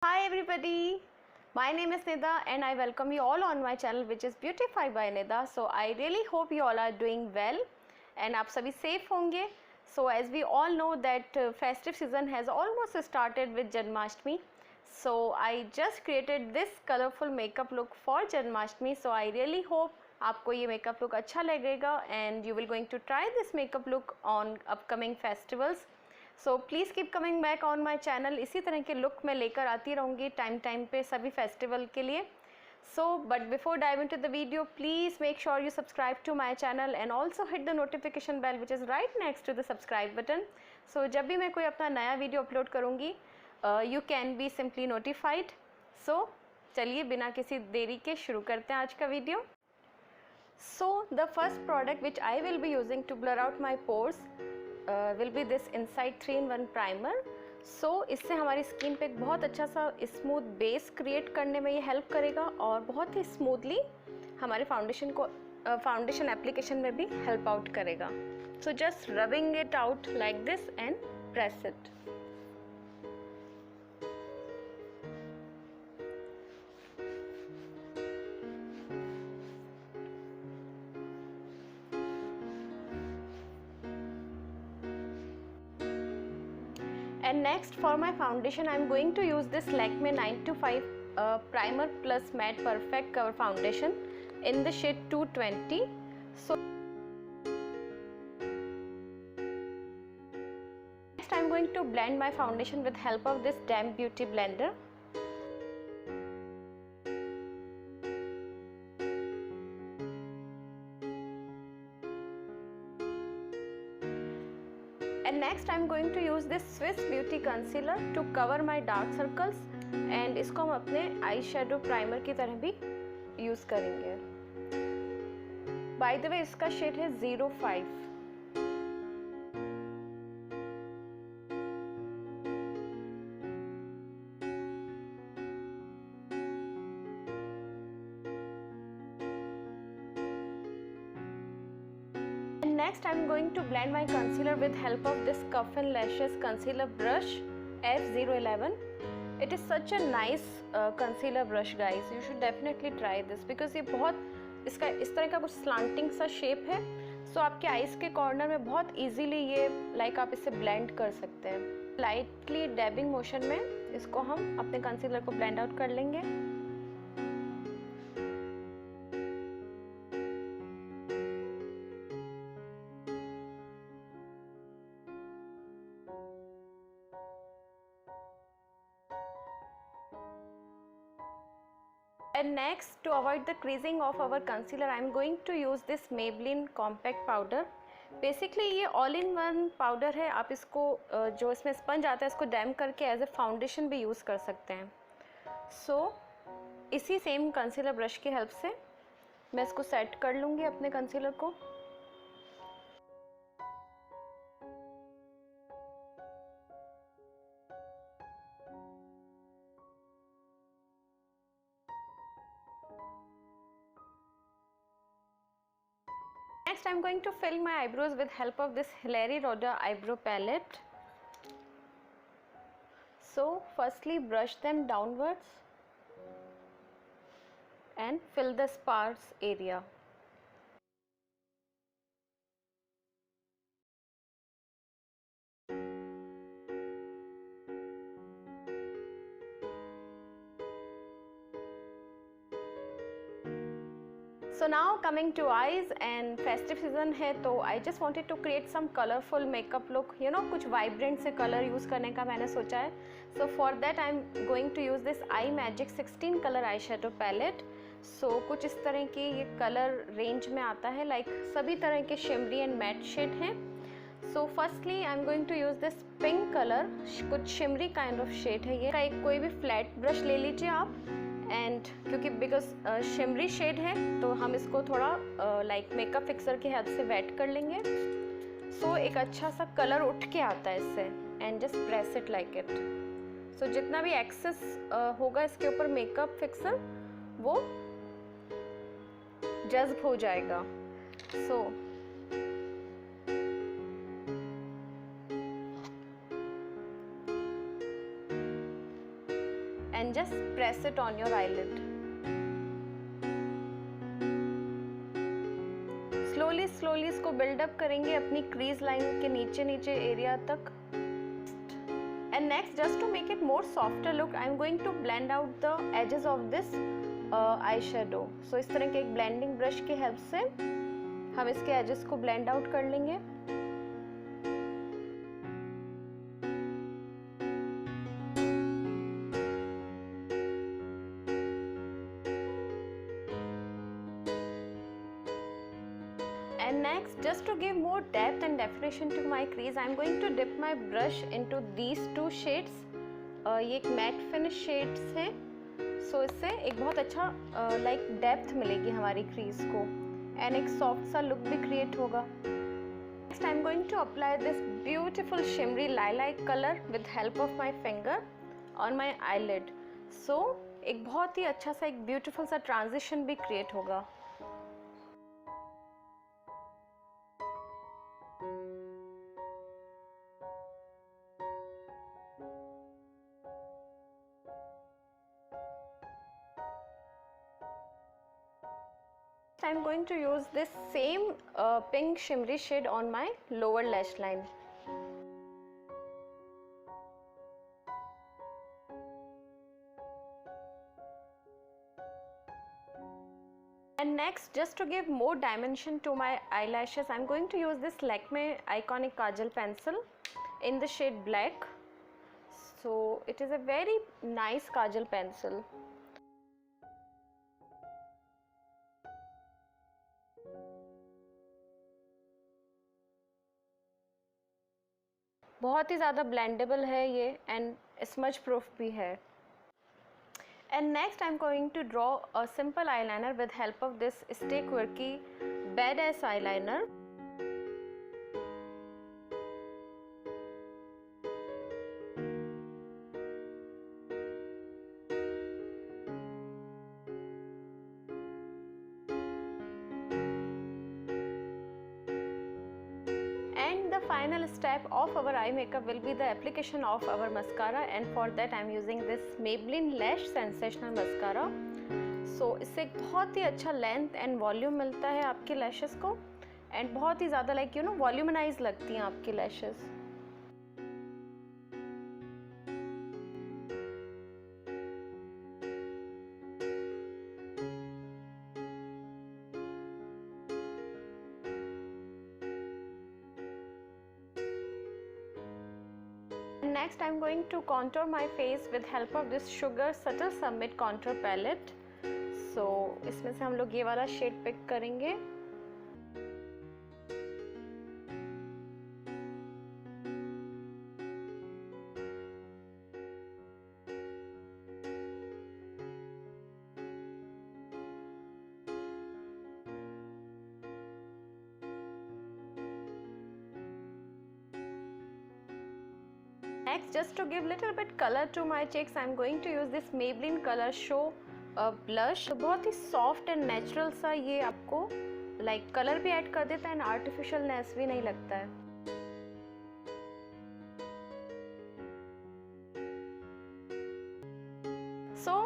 Hi everybody, my name is Nida and I welcome you all on my channel which is Beautify by Nida. So I really hope you all are doing well and आप सभी safe होंगे. So as we all know that festive season has almost started with Janmashtami. So I just created this colorful makeup look for Janmashtami. So I really hope आपको ये makeup look अच्छा लगेगा and you will going to try this makeup look on upcoming festivals. So please keep coming back on my channel. इसी तरह के look मैं लेकर आती रहूँगी टाइम पे सभी फेस्टिवल के लिए. So but before dive into the video please make sure you subscribe to my channel and also hit the notification bell which is right next to the subscribe button. So जब भी मैं कोई अपना नया video upload करूँगी you can be simply notified. So चलिए बिना किसी देरी के शुरू करते हैं आज का video. So the first product which I will be using to blur out my pores will be this Insight 3-in-1 primer. So इससे हमारी स्किन पे एक बहुत अच्छा सा स्मूथ बेस क्रिएट करने में ये हेल्प करेगा और बहुत ही स्मूथली हमारे फाउंडेशन एप्लीकेशन में भी हेल्प आउट करेगा. So just rubbing it out like this and press it. And next for my foundation I am going to use this Lakme 925 primer plus matte perfect cover foundation in the shade 220. So next I am going to blend my foundation with help of this Damp Beauty blender. And next I am going to use this Swiss Beauty concealer to cover my dark circles and इसको हम अपने eye shadow primer की तरह भी use करेंगे. By the way इसका shade है 05. Next I am going to blend my concealer with help of this Cuff and Lashes concealer brush F011. It is such a nice concealer brush guys. You should definitely try this because ये बहुत इसका इस तरह का कुछ slanting सा shape है. So आपके आईज के कॉर्नर में बहुत easily ये like आप इसे blend कर सकते हैं. Lightly dabbing motion में इसको हम अपने concealer को blend out कर लेंगे. And next to avoid the creasing of our concealer I am going to use this Maybelline compact powder. Basically ये ऑल इन वन पाउडर है. आप इसको जो इसमें स्पंज आता है इसको डैम करके एज ए फाउंडेशन भी यूज़ कर सकते हैं. सो इसी सेम कंसीलर ब्रश की हेल्प से मैं इसको सेट कर लूँगी अपने कंसीलर को. Next I am going to fill my eyebrows with help of this Hilary Rhoda eyebrow palette. So firstly brush them downwards and fill the sparse area. So now coming to eyes and festive season है तो I just wanted to create some colorful makeup look. You know कुछ vibrant से color use करने का मैंने सोचा है. So for that I am going to use this Eye Magic 16 color eyeshadow palette. So कुछ इस तरह के ये color range में आता है like सभी तरह के shimmery and matte shade हैं. So firstly I am going to use this pink color. कुछ shimmery kind of shade है ये. एक कोई भी flat brush ले लीजिए आप. एंड क्योंकि बिकॉज शिमरी शेड है तो हम इसको थोड़ा लाइक मेकअप फिक्सर की हेल्प से वेट कर लेंगे. सो एक अच्छा सा कलर उठ के आता है इससे and just press it like it. So जितना भी एक्सेस होगा इसके ऊपर मेकअप फिक्सर वो जज्ब हो जाएगा. सो and just press it on your eyelid. Slowly इसको बिल्डअप करेंगे अपनी क्रीज लाइन के नीचे एरिया तक. And next, just to make it more softer look, I am going to blend out the edges of this eyeshadow. So इस तरह के एक blending brush की help से हम इसके edges को blend out कर लेंगे. And next, just to give more depth and definition to my crease, I am going to dip my brush into these two shades. ये एक matte finish shades हैं, so इससे एक बहुत अच्छा like depth मिलेगी हमारी crease को, and एक soft सा look भी create होगा. Next, I am going to apply this beautiful shimmery lilac color with help of my finger on my eyelid. So एक बहुत ही अच्छा सा एक beautiful सा transition भी create होगा. I'm going to use this same pink shimmery shade on my lower lash line. And next, just to give more dimension to my eyelashes, I'm going to use this Lakme Iconic Kajal pencil in the shade black. So it is a very nice kajal pencil. बहुत ही ज़्यादा blendable है ये and smudge proof भी है. And next I'm going to draw a simple eyeliner with help of this Stay Quirky Badass eyeliner. Final step of our eye makeup will be the application of our mascara, and for that I am using this Maybelline Lash Sensational Mascara. So इससे एक बहुत ही अच्छा length and volume मिलता है आपकी lashes को, and बहुत ही ज़्यादा लाइक यू नो वॉल्यूमनाइज लगती हैं आपकी lashes. Next, I am going to contour my face with help of this Sugar Subtle Summit Contour Palette. So इसमें से हम लोग ये वाला शेड पिक करेंगे. Next, just to give little bit color to my cheeks, I am going to use this Maybelline Color Show blush. तो बहुत ही soft and natural सा ये आपको like color भी add कर देता है and artificialness भी नहीं लगता है. So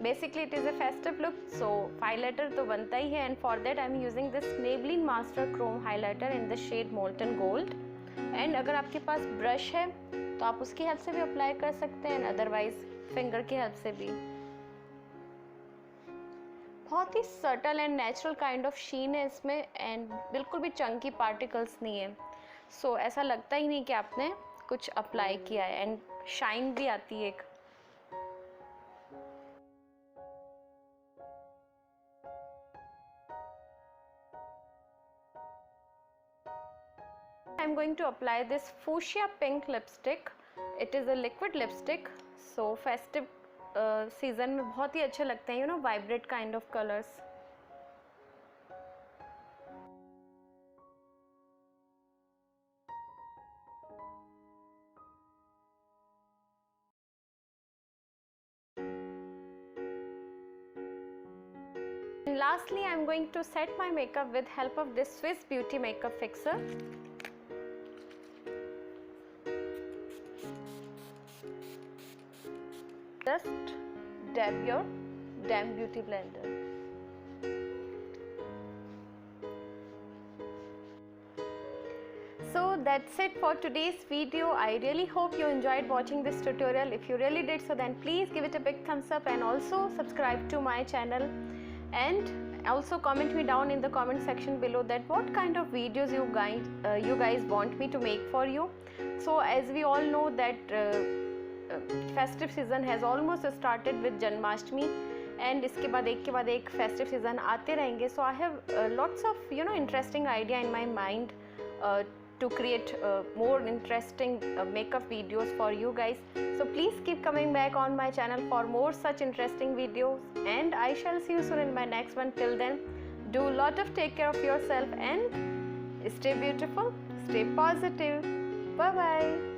basically it is a festive look, so highlighter तो बनता ही है, and for that I am using this Maybelline Master Chrome highlighter in the shade Molten Gold. And अगर आपके पास brush है तो आप उसकी हेल्प से भी अप्लाई कर सकते हैं, अदरवाइज फिंगर की हेल्प से भी. बहुत ही subtle and natural kind of sheen है इसमें, एंड बिल्कुल भी चंकी पार्टिकल्स नहीं है. सो ऐसा लगता ही नहीं कि आपने कुछ अप्लाई किया है, एंड शाइन भी आती है एक. I am going to apply this Fuchsia Pink lipstick. It is a liquid lipstick, so festive season में बहुत ही अच्छे लगते हैं, you know, vibrant kind of colors. And lastly, I am going to set my makeup with help of this Swiss Beauty Makeup Fixer. Just dab your Damn Beauty blender. So that's it for today's video. I really hope you enjoyed watching this tutorial. If you really did so, then please give it a big thumbs up and also subscribe to my channel, and also comment me down in the comment section below that what kind of videos you guys want me to make for you. So as we all know that festive season has almost started with Janmashtami, and इसके बाद एक festive season आते रहेंगे. So I have lots of interesting idea in my mind to create more interesting makeup videos for you guys. So please keep coming back on my channel for more such interesting videos, and I shall see you soon in my next one. Till then, do a lot of take care of yourself and stay beautiful, stay positive. Bye bye.